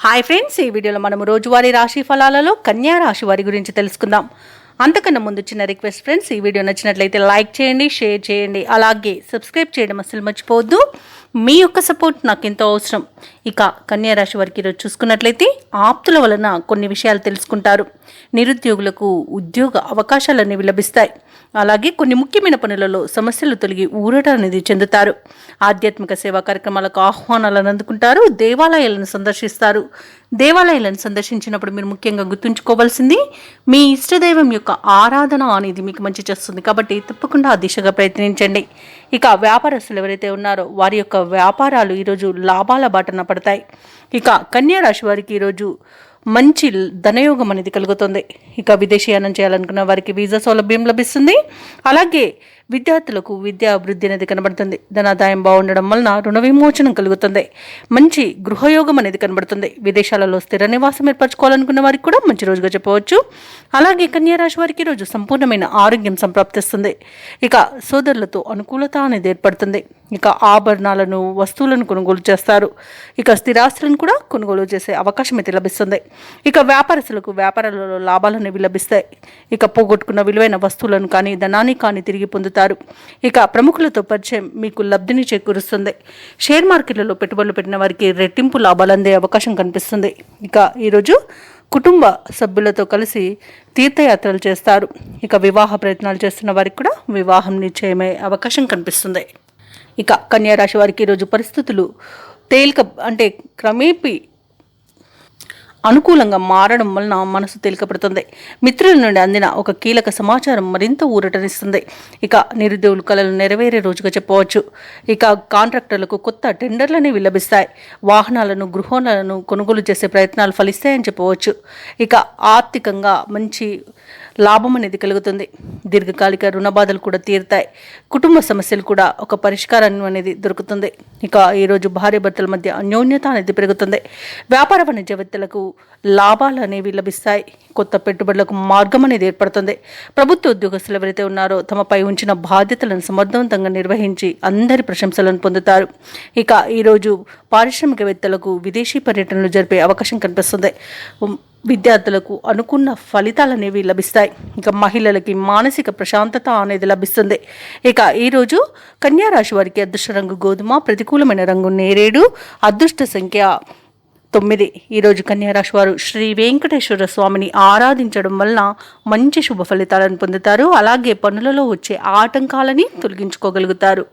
Hi friends, ఈ వీడియోలో మనం రోజువారీ రాశి ఫలాలలో కన్యా రాశి వారి గురించి తెలుసుకుందాం. అంతకన్నా ముందు చిన్న రిక్వెస్ట్ ఫ్రెండ్స్, ఈ వీడియో నచ్చినట్లయితే లైక్ చేయండి, షేర్ చేయండి, అలాగే సబ్స్క్రైబ్ చేయడం అసలు మర్చిపోవద్దు. మీ యొక్క సపోర్ట్ నాకు ఎంతో అవసరం. ఇక కన్యా రాశి వారికి ఈరోజు చూసుకున్నట్లయితే ఆప్తుల వలన కొన్ని విషయాలు తెలుసుకుంటారు. నిరుద్యోగులకు ఉద్యోగ అవకాశాలు అనేవి లభిస్తాయి. అలాగే కొన్ని ముఖ్యమైన పనులలో సమస్యలు తొలగి ఊరట అనేది చెందుతారు. ఆధ్యాత్మిక సేవా కార్యక్రమాలకు ఆహ్వానాలను అందుకుంటారు. దేవాలయాలను సందర్శిస్తారు. దేవాలయాలను సందర్శించినప్పుడు మీరు ముఖ్యంగా గుర్తుంచుకోవాల్సింది మీ ఇష్టదైవం యొక్క ఆరాధన అనేది మీకు మంచి చేస్తుంది. కాబట్టి తప్పకుండా ఆ దిశగా ప్రయత్నించండి. ఇక వ్యాపారస్తులు ఎవరైతే ఉన్నారో వారి యొక్క వ్యాపారాలు ఈరోజు లాభాల బాటన పడతాయి. ఇక కన్యా రాశి వారికి ఈరోజు మంచి ధనయోగం అనేది కలుగుతుంది. ఇక విదేశీయానం చేయాలనుకున్న వారికి వీసా సౌలభ్యం లభిస్తుంది. అలాగే విద్యార్థులకు విద్యా అభివృద్ధి అనేది కనబడుతుంది. ధనాదాయం బాగుండడం వలన రుణ విమోచనం కలుగుతుంది. మంచి గృహయోగం అనేది కనబడుతుంది. విదేశాలలో స్థిర నివాసం ఏర్పరచుకోవాలనుకున్న వారికి కూడా మంచి రోజుగా చెప్పవచ్చు. అలాగే కన్యా రాశి వారికి ఈరోజు సంపూర్ణమైన ఆరోగ్యం సంప్రాప్తిస్తుంది. ఇక సోదరులతో అనుకూలత అనేది ఏర్పడుతుంది. ఇక ఆభరణాలను వస్తువులను కొనుగోలు చేస్తారు. ఇక స్థిరాస్తులను కూడా కొనుగోలు చేసే అవకాశం అయితే లభిస్తుంది. ఇక వ్యాపారస్తులకు వ్యాపారాలలో లాభాలు అనేవి లభిస్తాయి. ఇక పోగొట్టుకున్న విలువైన వస్తువులను కానీ ధనాన్ని కానీ తిరిగి పొందుతారు. ఇక ప్రముఖులతో పరిచయం మీకు లబ్ధిని చేకూరుస్తుంది. షేర్ మార్కెట్లలో పెట్టుబడులు పెట్టిన వారికి రెట్టింపు లాభాలు అందే అవకాశం కనిపిస్తుంది. ఇక ఈరోజు కుటుంబ సభ్యులతో కలిసి తీర్థయాత్రలు చేస్తారు. ఇక వివాహ ప్రయత్నాలు చేస్తున్న వారికి కూడా వివాహం నిశ్చయమయ్యే అవకాశం కనిపిస్తుంది. ఇక కన్యా రాశి వారికి ఈరోజు పరిస్థితులు క్రమేపీ అనుకూలంగా మారడం వలన మనసు తేలికపడుతుంది. మిత్రుల నుండి అందిన ఒక కీలక సమాచారం మరింత ఊరటనిస్తుంది. ఇక నిరుద్యోగుల కళలు నెరవేరే రోజుగా చెప్పవచ్చు. ఇక కాంట్రాక్టర్లకు కొత్త టెండర్లు అనేవి లభిస్తాయి. వాహనాలను గృహాలను కొనుగోలు చేసే ప్రయత్నాలు ఫలిస్తాయని చెప్పవచ్చు. ఇక ఆర్థికంగా మంచి లాభం అనేది కలుగుతుంది. దీర్ఘకాలిక రుణ బాధలు కూడా తీరుతాయి. కుటుంబ సమస్యలు కూడా ఒక పరిష్కారం అనేది దొరుకుతుంది. ఇక ఈరోజు భార్యాభర్తల మధ్య అన్యోన్యత అనేది పెరుగుతుంది. వ్యాపార వాణిజ్యవేత్తలకు లాభాలు అనేవి లభిస్తాయి. కొత్త పెట్టుబడులకు మార్గం అనేది ఏర్పడుతుంది. ప్రభుత్వ ఉద్యోగస్తులు ఎవరైతే ఉన్నారో తమపై ఉంచిన బాధ్యతలను సమర్థవంతంగా నిర్వహించి అందరి ప్రశంసలను పొందుతారు. ఇక ఈరోజు పారిశ్రామికవేత్తలకు విదేశీ పర్యటనలు జరిపే అవకాశం కనిపిస్తుంది. విద్యార్థులకు అనుకున్న ఫలితాలు అనేవి లభిస్తాయి. ఇక మహిళలకి మానసిక ప్రశాంతత అనేది లభిస్తుంది. ఇక ఈరోజు కన్యా రాశి వారికి అదృష్ట రంగు గోధుమ, ప్రతికూలమైన రంగు నేరేడు, అదృష్ట సంఖ్య 9. ఈరోజు కన్యా రాశి వారు శ్రీ వెంకటేశ్వర స్వామిని ఆరాధించడం వలన మంచి శుభ ఫలితాలను పొందుతారు. అలాగే పనులలో వచ్చే ఆటంకాలని తొలగించుకోగలుగుతారు.